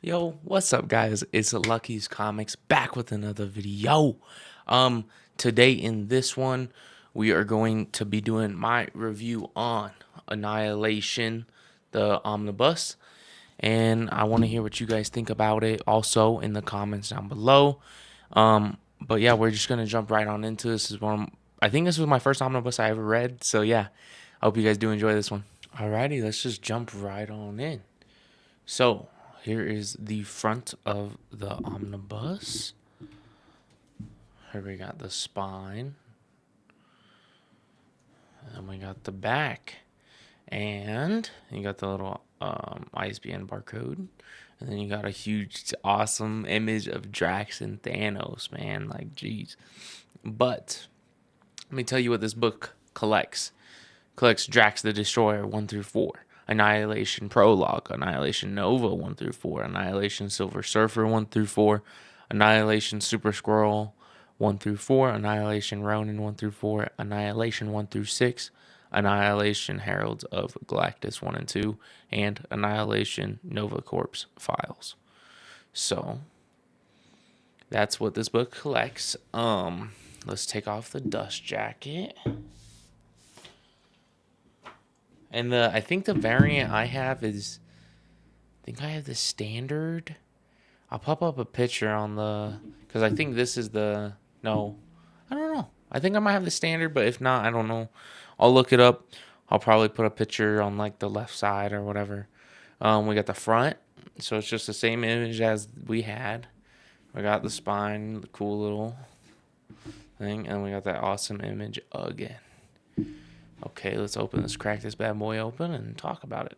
Yo, what's up, guys? It's Lucky's Comics back with another video. Today in this one, we are going to be doing my review on Annihilation, the omnibus, and I want to hear what you guys think about it. Also in the comments down below. But yeah, we're just gonna jump right on into this. I think this was my first omnibus I ever read. So yeah, I hope you guys do enjoy this one. Alrighty, let's just jump right on in. So, here is the front of the omnibus. Here we got the spine. And we got the back. And you got the little ISBN barcode. And then you got a huge, awesome image of Drax and Thanos, man. Like, jeez. But, let me tell you what this book collects. Collects Drax the Destroyer 1 through 4. Annihilation Prologue, Annihilation Nova 1 through 4, Annihilation Silver Surfer 1 through 4, Annihilation Super Squirrel 1 through 4, Annihilation Ronin 1 through 4, Annihilation 1 through 6, Annihilation Heralds of Galactus 1 and 2, and Annihilation Nova Corps Files. So, that's what this book collects. Let's take off the dust jacket. And I think the variant I have is, I think I have the standard. I'll pop up a picture on because I think this is no, I don't know. I think I might have the standard, but if not, I don't know. I'll look it up. I'll probably put a picture on like the left side or whatever. We got the front, so it's just the same image as we had. We got the spine, the cool little thing, and we got that awesome image again. Okay, let's crack this bad boy open and talk about it.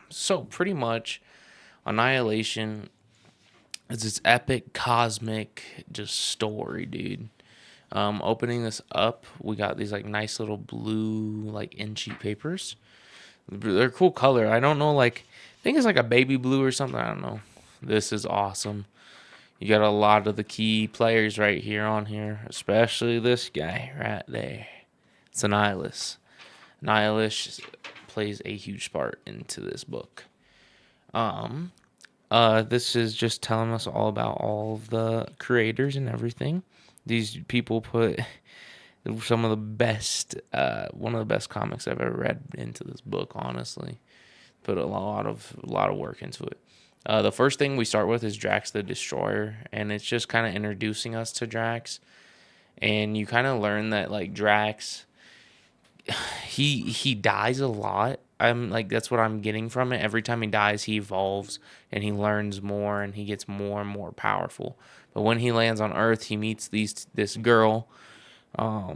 So pretty much, Annihilation is this epic, cosmic, just story, dude. Opening this up, we got these like nice little blue, like inch papers. They're cool color. I don't know, like, I think it's like a baby blue or something. I don't know. This is awesome. You got a lot of the key players right here on here, especially this guy right there. It's Annihilus. Annihilus plays a huge part into this book. This is just telling us all about all of the creators and everything. These people put some of the best, one of the best comics I've ever read into this book. Honestly, put a lot of work into it. The first thing we start with is Drax the Destroyer, and it's just kind of introducing us to Drax, and you kind of learn that like Drax, he dies a lot. I'm like, that's what I'm getting from it. Every time he dies, he evolves and he learns more and he gets more and more powerful. But when he lands on Earth, he meets this girl. I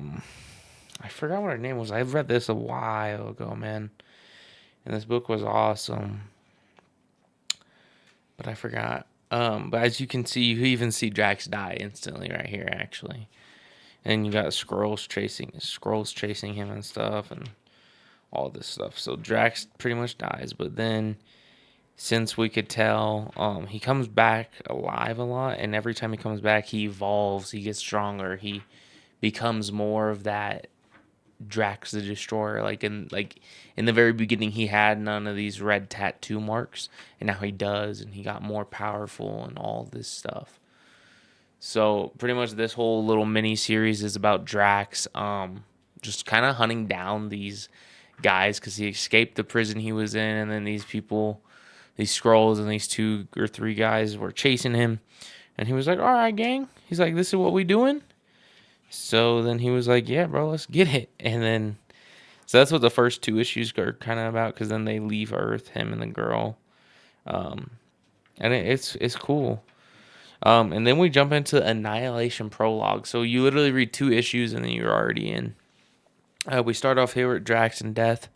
forgot what her name was. I've read this a while ago, man, and this book was awesome. But I forgot. But as you can see, you even see Drax die instantly right here, actually. And you got scrolls chasing him and stuff, and all this stuff. So Drax pretty much dies, but then since we could tell, he comes back alive a lot, and every time he comes back, he evolves, he gets stronger, he becomes more of that Drax the Destroyer. Like in the very beginning, he had none of these red tattoo marks, and now he does, and he got more powerful and all this stuff. So pretty much this whole little mini series is about Drax, just kind of hunting down these guys because he escaped the prison he was in, and then these people, these Skrulls and these 2 or 3 guys were chasing him, and he was like, "All right, gang." He's like, "This is what we doing." So then he was like, "Yeah, bro, let's get it." And then, so that's what the first 2 issues are kind of about, because then they leave Earth, him and the girl, and it's cool. And then we jump into Annihilation Prologue. So you literally read 2 issues and then you're already in. We start off here with Drax and Death.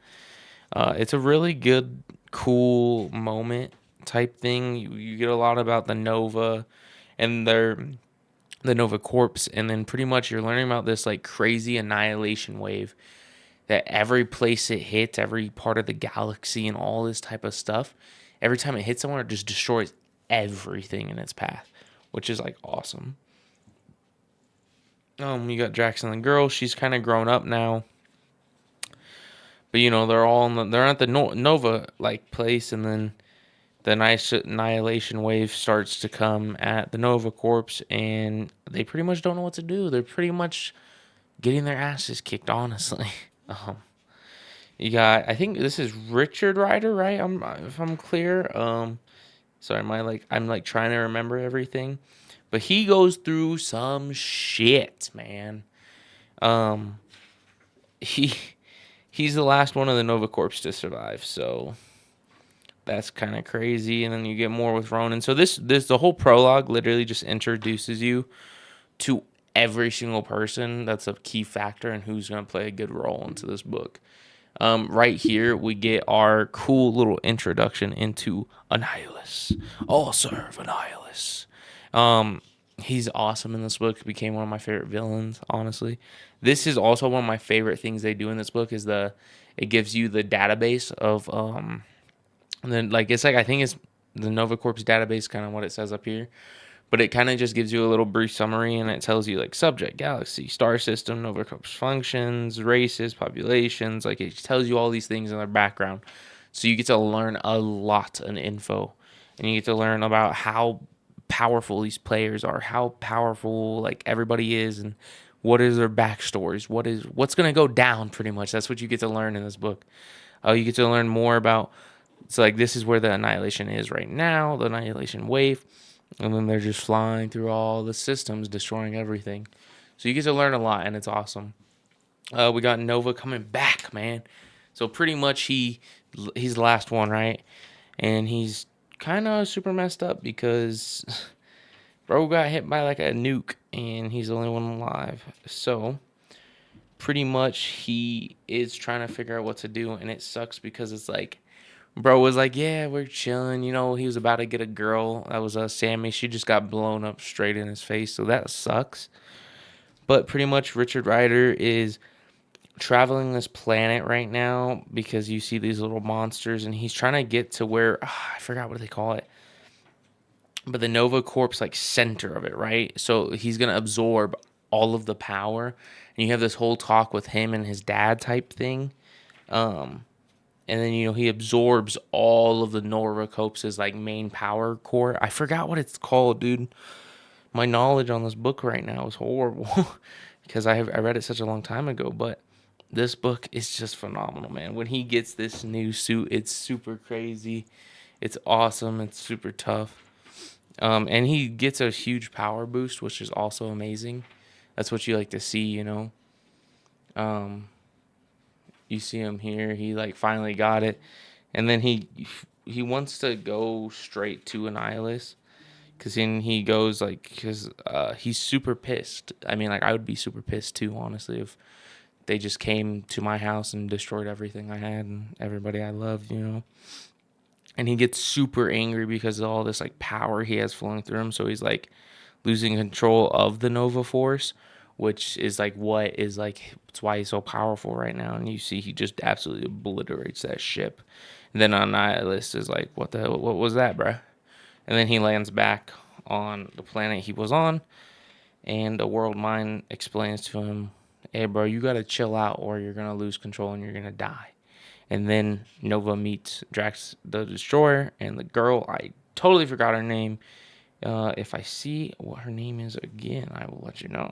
It's a really good, cool moment type thing. You get a lot about the Nova and the Nova Corps, and then pretty much you're learning about this like crazy annihilation wave that every place it hits, every part of the galaxy and all this type of stuff, every time it hits somewhere, it just destroys everything in its path, which is like awesome. You got Drax and the girl. She's kind of grown up now, but you know they're all they're at the Nova like place, and then the Annihilation wave starts to come at the Nova Corps, and they pretty much don't know what to do. They're pretty much getting their asses kicked, honestly. Um, you got, I think this is Richard Rider, right? If I'm clear. Sorry, I'm like trying to remember everything, but he goes through some shit, man. Um, he he's the last one of the Nova Corps to survive, so that's kind of crazy. And then you get more with Ronan. So this the whole prologue literally just introduces you to every single person that's a key factor in who's going to play a good role into this book. Right here, we get our cool little introduction into Annihilus. All serve Annihilus. He's awesome in this book. Became one of my favorite villains, honestly. This is also one of my favorite things they do in this book is it gives you the database of and then like it's like I think it's the Nova Corps database, kind of what it says up here. But it kind of just gives you a little brief summary, and it tells you like subject, galaxy, star system, Nova Corps functions, races, populations. Like it tells you all these things in their background, so you get to learn a lot of info, and you get to learn about how powerful these players are, how powerful like everybody is, and what is their backstories, what's gonna go down. Pretty much, that's what you get to learn in this book. You get to learn more about. It's like this is where the Annihilation is right now, the Annihilation wave. And then they're just flying through all the systems, destroying everything. So you get to learn a lot, and it's awesome. We got Nova coming back, man. So pretty much he's the last one, right? And he's kind of super messed up because bro got hit by like a nuke, and he's the only one alive. So pretty much he is trying to figure out what to do, and it sucks because it's like bro was like, yeah, we're chilling. You know, he was about to get a girl. That was Sammy. She just got blown up straight in his face. So that sucks. But pretty much Richard Rider is traveling this planet right now because you see these little monsters. And he's trying to get to where, I forgot what they call it. But the Nova Corps, like, center of it, right? So he's going to absorb all of the power. And you have this whole talk with him and his dad type thing. And then, you know, he absorbs all of the Nova Corps' like main power core. I forgot what it's called, dude. My knowledge on this book right now is horrible because I read it such a long time ago. But this book is just phenomenal, man. When he gets this new suit, it's super crazy. It's awesome. It's super tough. And he gets a huge power boost, which is also amazing. That's what you like to see, you know. You see him here. He like finally got it, and then he wants to go straight to Annihilus, because then he goes like because he's super pissed. I mean, like I would be super pissed too, honestly, if they just came to my house and destroyed everything I had and everybody I loved, you know. And he gets super angry because of all this like power he has flowing through him. So he's like losing control of the Nova Force, which is like what is like it's why he's so powerful right now. And you see he just absolutely obliterates that ship. And then Annihilus is like, what the hell, what was that, bruh? And then he lands back on the planet he was on, and the world mind explains to him, hey bro, you gotta chill out or you're gonna lose control and you're gonna die. And then Nova meets Drax the Destroyer and the girl, I totally forgot her name. If I see what her name is again, I will let you know.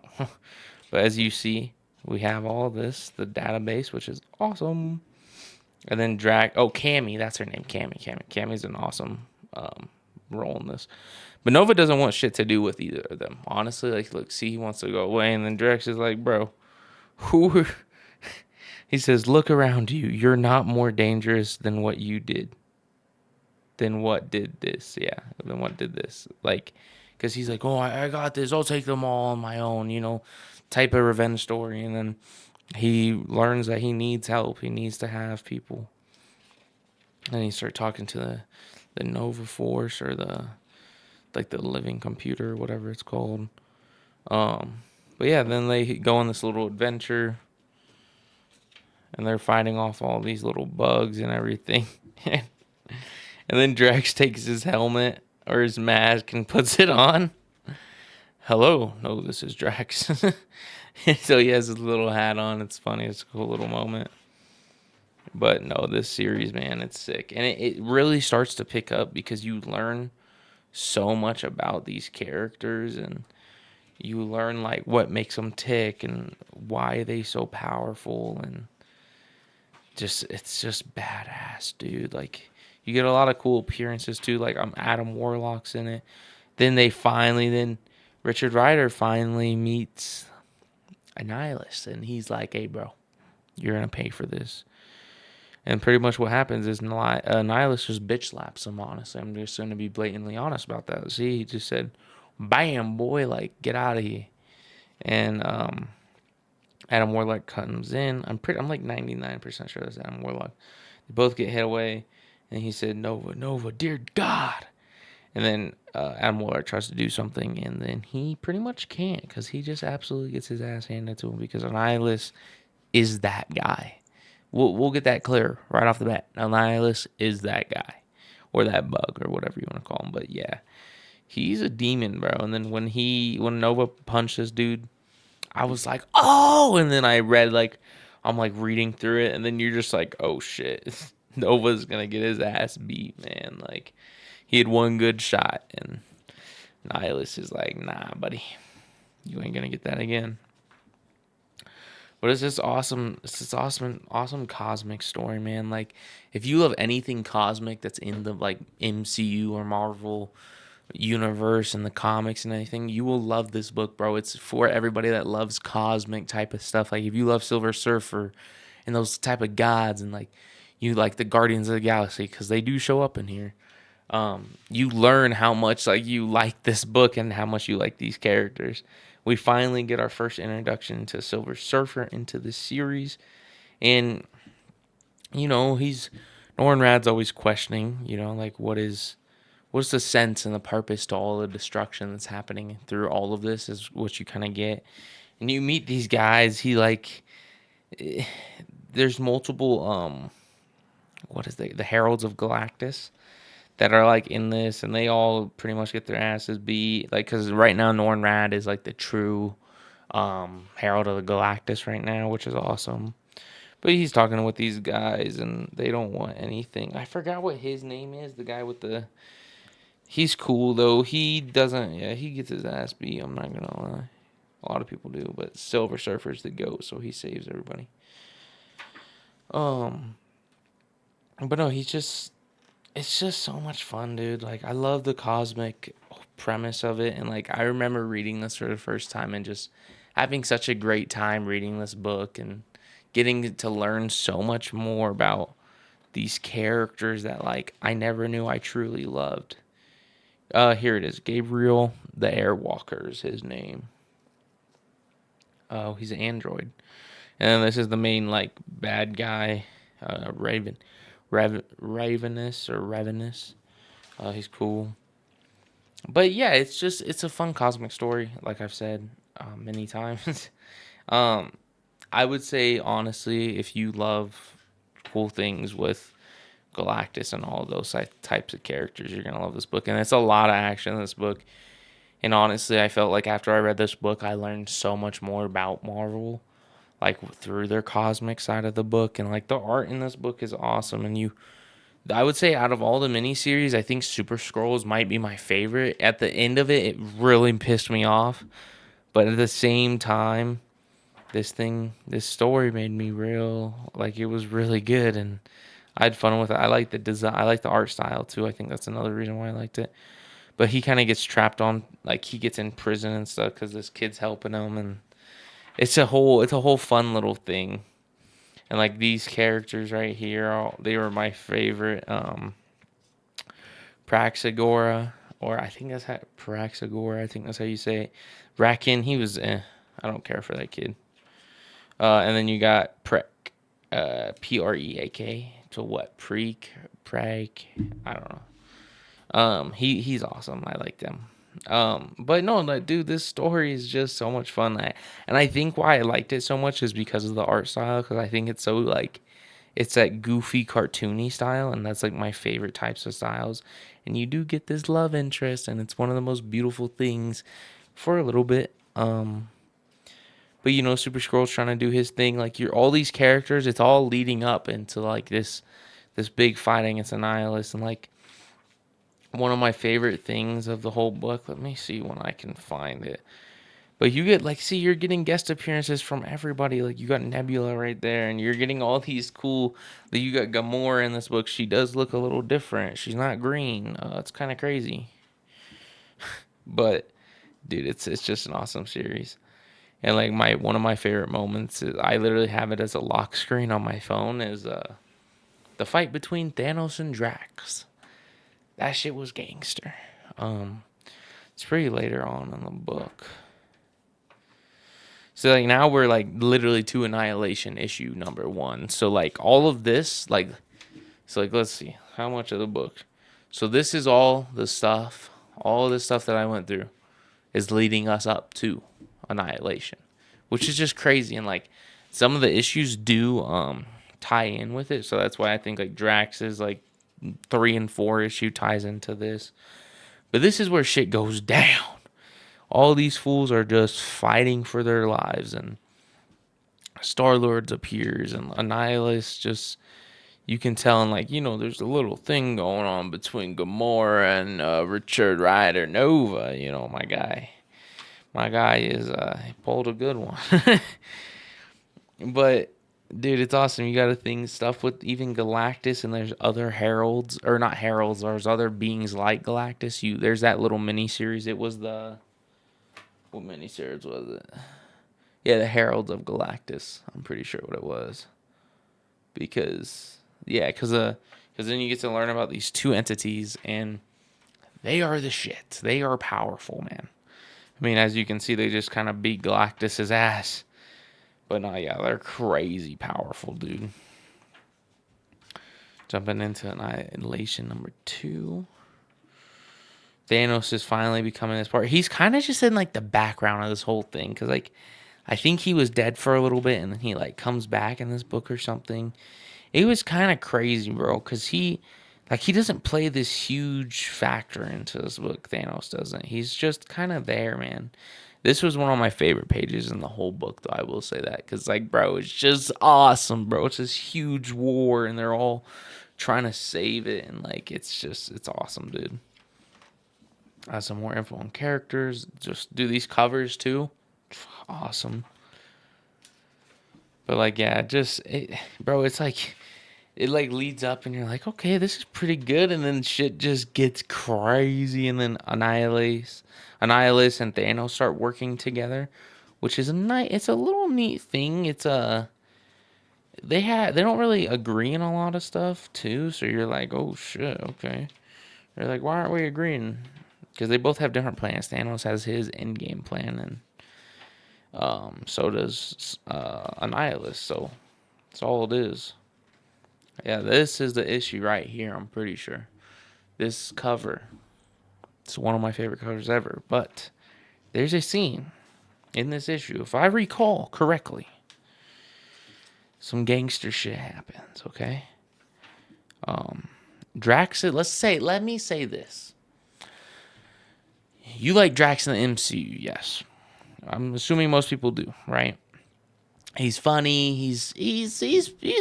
But as you see, we have all this, the database, which is awesome. And then Cammy, that's her name, Cammy. Cammy's an awesome role in this. But Nova doesn't want shit to do with either of them. Honestly, like, look, see, he wants to go away. And then Drax is like, bro, he says, look around you. You're not more dangerous than what you did. Than what did this. Yeah, than what did this. Like, because he's like, oh, I got this. I'll take them all on my own, you know, type of revenge story. And then he learns that he needs help. He needs to have people. And he starts talking to the Nova Force or the living computer or whatever it's called. But yeah, then they go on this little adventure. And they're fighting off all these little bugs and everything. And then Drax takes his helmet or his mask and puts it on. Hello. No, this is Drax. So he has his little hat on. It's funny. It's a cool little moment. But no, this series, man, it's sick. And it really starts to pick up because you learn so much about these characters, and you learn like what makes them tick and why they so powerful, and just it's just badass, dude. Like you get a lot of cool appearances too. Like Adam Warlock's in it. Then Richard Rider finally meets Annihilus, and he's like, "Hey, bro, you're gonna pay for this." And pretty much what happens is Nihilus just bitch slaps him, honestly. I'm just going to be blatantly honest about that. See, he just said, bam, boy, like, get out of here. And Adam Warlock comes in. I'm like 99% sure that's Adam Warlock. They both get hit away. And he said, Nova, Nova, dear God. And then Adam Warlock tries to do something. And then he pretty much can't, because he just absolutely gets his ass handed to him, because Annihilus is that guy. We'll get that clear right off the bat. Annihilus is that guy, or that bug, or whatever you want to call him. But yeah, he's a demon, bro. And then when Nova punched this dude, I was like, oh. And then I'm like reading through it, and then you're just like, oh shit, Nova's gonna get his ass beat, man. Like he had one good shot, and Nihilus is like, nah, buddy, you ain't gonna get that again. But it's this awesome cosmic story, man. Like, if you love anything cosmic that's in the like MCU or Marvel universe and the comics and anything, you will love this book, bro. It's for everybody that loves cosmic type of stuff. Like, if you love Silver Surfer and those type of gods, and like you like the Guardians of the Galaxy, because they do show up in here. You learn how much like you like this book and how much you like these characters. We finally get our first introduction to Silver Surfer into this series, and he's Norrinrad's always questioning, like what's the sense and the purpose to all the destruction that's happening through all of this, is what you kind of get. And you meet these guys. There's multiple what is the Heralds of Galactus that are like in this, and they all pretty much get their asses beat. Like, because right now Norrinrad is like the true Herald of the Galactus right now, which is awesome. But he's talking with these guys, and they don't want anything. I forgot what his name is. The guy with the. He's cool though. He doesn't. Yeah, he gets his ass beat. I'm not gonna lie. A lot of people do, but Silver Surfer's the GOAT, so he saves everybody. Um, but no, it's just so much fun, dude. Like, I love the cosmic premise of it, and like I remember reading this for the first time and just having such a great time reading this book and getting to learn so much more about these characters that like I never knew I truly loved. Here it is. Gabriel the Airwalker is his name. Oh, he's an android. And this is the main like bad guy, Ravenous or Ravenous. He's cool. But yeah, it's a fun cosmic story, like I've said many times. um, I would say honestly, if you love cool things with Galactus and all those types of characters, you're gonna love this book. And it's a lot of action in this book. And honestly, I felt like after I read this book, I learned so much more about Marvel, like through their cosmic side of the book. And like the art in this book is awesome. And I would say out of all the miniseries, I think Super Scrolls might be my favorite. At the end of it, it really pissed me off. But at the same time, this story made me real, like it was really good, and I had fun with it. I like the design. I like the art style too. I think that's another reason why I liked it. But he kind of gets trapped on, like he gets in prison and stuff because this kid's helping him, and it's a whole fun little thing. And like these characters right here, they were my favorite. Praxagora, or I think that's how Praxagora. I think that's how you say it. Bracken, he was. I don't care for that kid. And then you got Prek, Preak. To what? Preg. I don't know. He's awesome. I like them. But no, like, dude, this story is just so much fun. And I think why I liked it so much is because of the art style. Because I think it's so like, it's that goofy, cartoony style, and that's like my favorite types of styles. And you do get this love interest, and it's one of the most beautiful things for a little bit. But Super Skrull's trying to do his thing. Like you're all these characters, it's all leading up into like this big fight against Annihilus, and like one of my favorite things of the whole book. Let me see when I can find it. But you get like, see, you're getting guest appearances from everybody. Like you got Nebula right there, and you're getting all these cool. Like you got Gamora in this book. She does look a little different. She's not green. It's kind of crazy. But dude, it's just an awesome series. And like one of my favorite moments is I literally have it as a lock screen on my phone is the fight between Thanos and Drax. That shit was gangster. It's pretty later on in the book. So like now we're like literally to Annihilation issue number 1. So like all of this let's see how much of the book. So this is all the stuff that I went through is leading us up to Annihilation, which is just crazy. And like some of the issues do tie in with it, so that's why I think like Drax's like 3 and 4 issue ties into this. But this is where shit goes down. All these fools are just fighting for their lives, and Star-Lord appears, and Annihilus just, you can tell, and like, there's a little thing going on between Gamora and Richard Rider Nova. My guy is he pulled a good one. But dude, it's awesome. You got to think stuff with even Galactus, and there's other heralds, or not heralds. There's other beings like Galactus. There's that little mini series. It was what mini series was it? Yeah, the Heralds of Galactus. I'm pretty sure what it was. Because then you get to learn about these two entities, and they are the shit. They are powerful, man. I mean, as you can see, they just kind of beat Galactus's ass. But no, yeah, they're crazy powerful, dude. Jumping into Annihilation number 2. Thanos is finally becoming this part. He's kind of just in like the background of this whole thing, because like I think he was dead for a little bit, and then he like comes back in this book or something. It was kind of crazy, bro, because he doesn't play this huge factor into this book. Thanos doesn't. He's just kind of there, man. This was one of my favorite pages in the whole book, though. I will say that, because like, bro, it's just awesome, bro. It's this huge war, and they're all trying to save it, and like it's awesome, dude. Some more info on characters. Just do these covers too. Awesome. But like, yeah, bro, it's like it like leads up, and you're like, okay, this is pretty good, and then shit just gets crazy, and then Annihilus and Thanos start working together, which is it's a little neat thing. It's they don't really agree on a lot of stuff too, so you're like, oh shit, okay. They're like, why aren't we agreeing? Because they both have different plans. Thanos has his end game plan, and so does Annihilus. So that's all it is. Yeah, this is the issue right here, I'm pretty sure. This cover, it's one of my favorite covers ever. But there's a scene in this issue, if I recall correctly, some gangster shit happens, okay? Drax, let me say this. You like Drax in the MCU, yes. I'm assuming most people do, right? He's funny. He's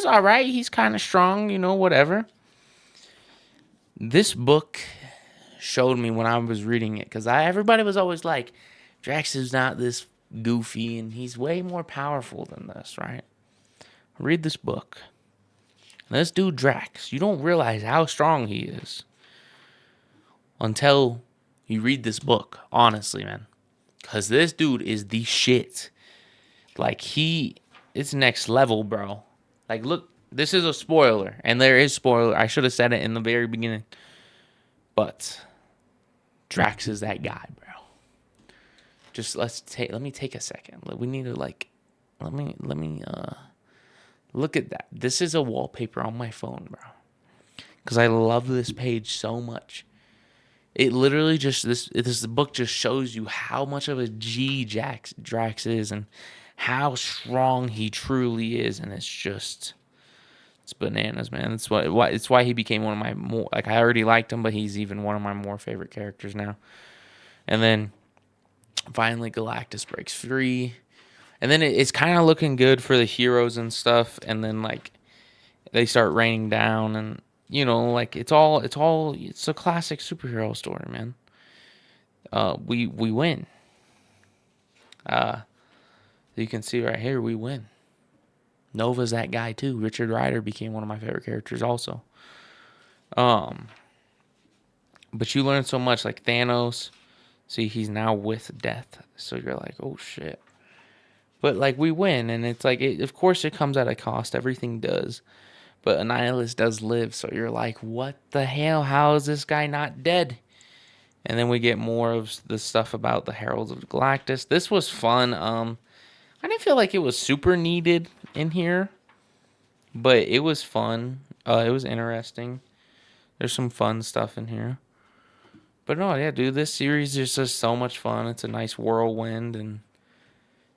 all right. He's kind of strong, whatever. This book showed me when I was reading it, because everybody was always like, Drax is not this goofy, and he's way more powerful than this, right? Read this book. This dude Drax, you don't realize how strong he is until you read this book, honestly, man. Because this dude is the shit. Like, it's next level, bro. Like, look, this is a spoiler. And there is spoiler. I should have said it in the very beginning. But Drax is that guy, bro. Just let me take a second. We need to, like, let me look at that. This is a wallpaper on my phone, bro. Because I love this page so much. It literally this book just shows you how much of a G Drax is, and how strong he truly is, and it's bananas, man. It's why he became one of my more, like, I already liked him, but he's even one of my more favorite characters now. And then finally Galactus breaks free, And then it's kind of looking good for the heroes and stuff. And then like they start raining down, and like it's a classic superhero story, man. We win. You can see right here, we win. Nova's that guy too. Richard Rider became one of my favorite characters also. But you learn so much, like Thanos. See, he's now with death. So you're like, oh shit. But like we win, and it's like, of course it comes at a cost. Everything does. But Annihilus does live, so you're like, what the hell? How is this guy not dead? And then we get more of the stuff about the Heralds of Galactus. This was fun. I didn't feel like it was super needed in here, but it was fun. It was interesting. There's some fun stuff in here. But no, yeah, dude, this series is just so much fun. It's a nice whirlwind, and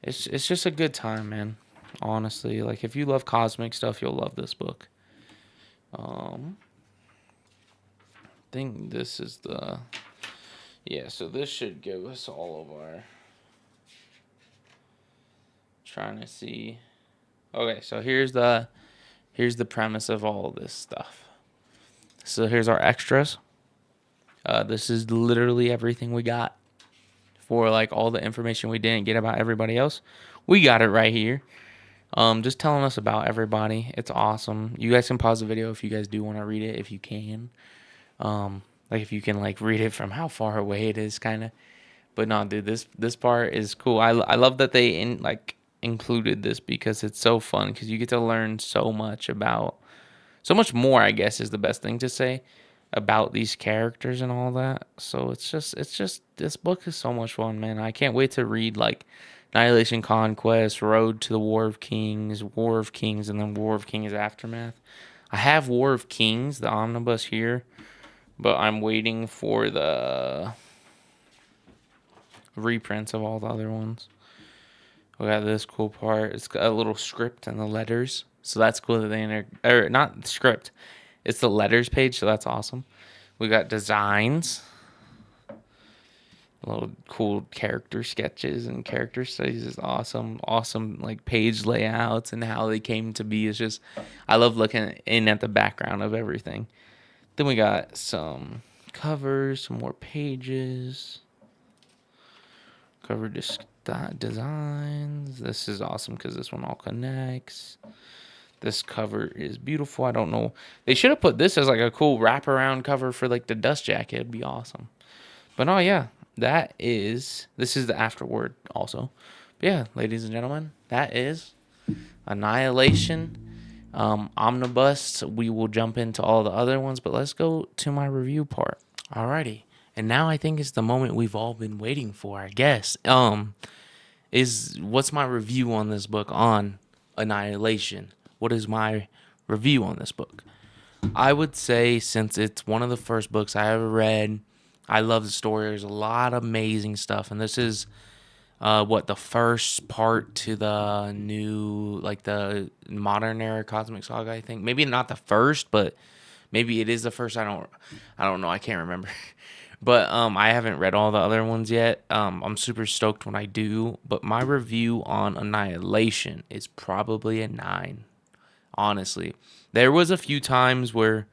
it's just a good time, man. Honestly, like if you love cosmic stuff, you'll love this book. I think this is the so this should give us all of our trying to see. Okay, so here's the premise of all of this stuff. So here's our extras. This is literally everything we got for like all the information we didn't get about everybody else. We got it right here. Just telling us about everybody. It's awesome. You guys can pause the video if you guys do want to read it, if you can. Like if you can like read it from how far away it is, kind of. But no, dude, this part is cool. I love that they included this because it's so fun because you get to learn so much more, I guess is the best thing to say, about these characters and all that. So it's just this book is so much fun, man. I can't wait to read like Annihilation Conquest, Road to the War of Kings, and then War of Kings Aftermath. I have War of Kings, the omnibus here, but I'm waiting for the reprints of all the other ones. We got this cool part. It's got a little script and the letters. So that's cool that they not script. It's the letters page, so that's awesome. We got designs. Little cool character sketches and character studies is awesome. Awesome like page layouts and how they came to be is just I love looking in at the background of everything. Then we got some covers, some more pages. Cover designs. This is awesome because this one all connects. This cover is beautiful. I don't know. They should have put this as like a cool wraparound cover for like the dust jacket. It'd be awesome. But no, yeah. This is the afterword also. But yeah, ladies and gentlemen, that is Annihilation. Omnibus. We will jump into all the other ones, but let's go to my review part. Alrighty. And now I think it's the moment we've all been waiting for, I guess. Is what's my review on this book on Annihilation? What is my review on this book? I would say since it's one of the first books I ever read, I love the story. There's a lot of amazing stuff, and this is the first part to the new, like the modern era cosmic saga. I think maybe not the first, but maybe it is the first. I don't know. I can't remember. But I haven't read all the other ones yet. I'm super stoked when I do. But my review on Annihilation is probably a 9. Honestly, there was a few times where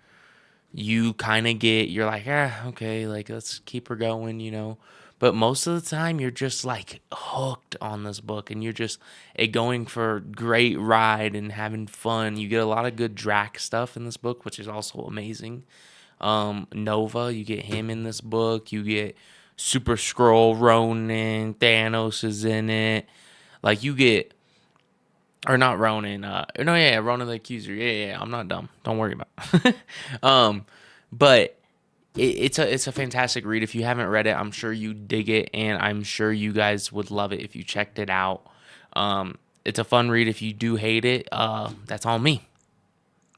you kind of you're like, okay, like let's keep her going, But most of the time, you're just like hooked on this book, and you're just going for a great ride and having fun. You get a lot of good Drax stuff in this book, which is also amazing. Nova, you get him in this book. You get Super Skrull, Ronin, Thanos is in it. Like you get, or not Ronin. Ronin the Accuser. Yeah. I'm not dumb. Don't worry about it. But it's a fantastic read. If you haven't read it, I'm sure you dig it, and I'm sure you guys would love it if you checked it out. It's a fun read. If you do hate it, that's on me.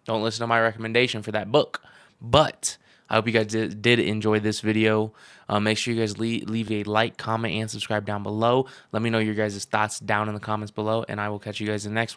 Don't listen to my recommendation for that book. But I hope you guys did enjoy this video. Make sure you guys leave a like, comment, and subscribe down below. Let me know your guys' thoughts down in the comments below, and I will catch you guys in the next one.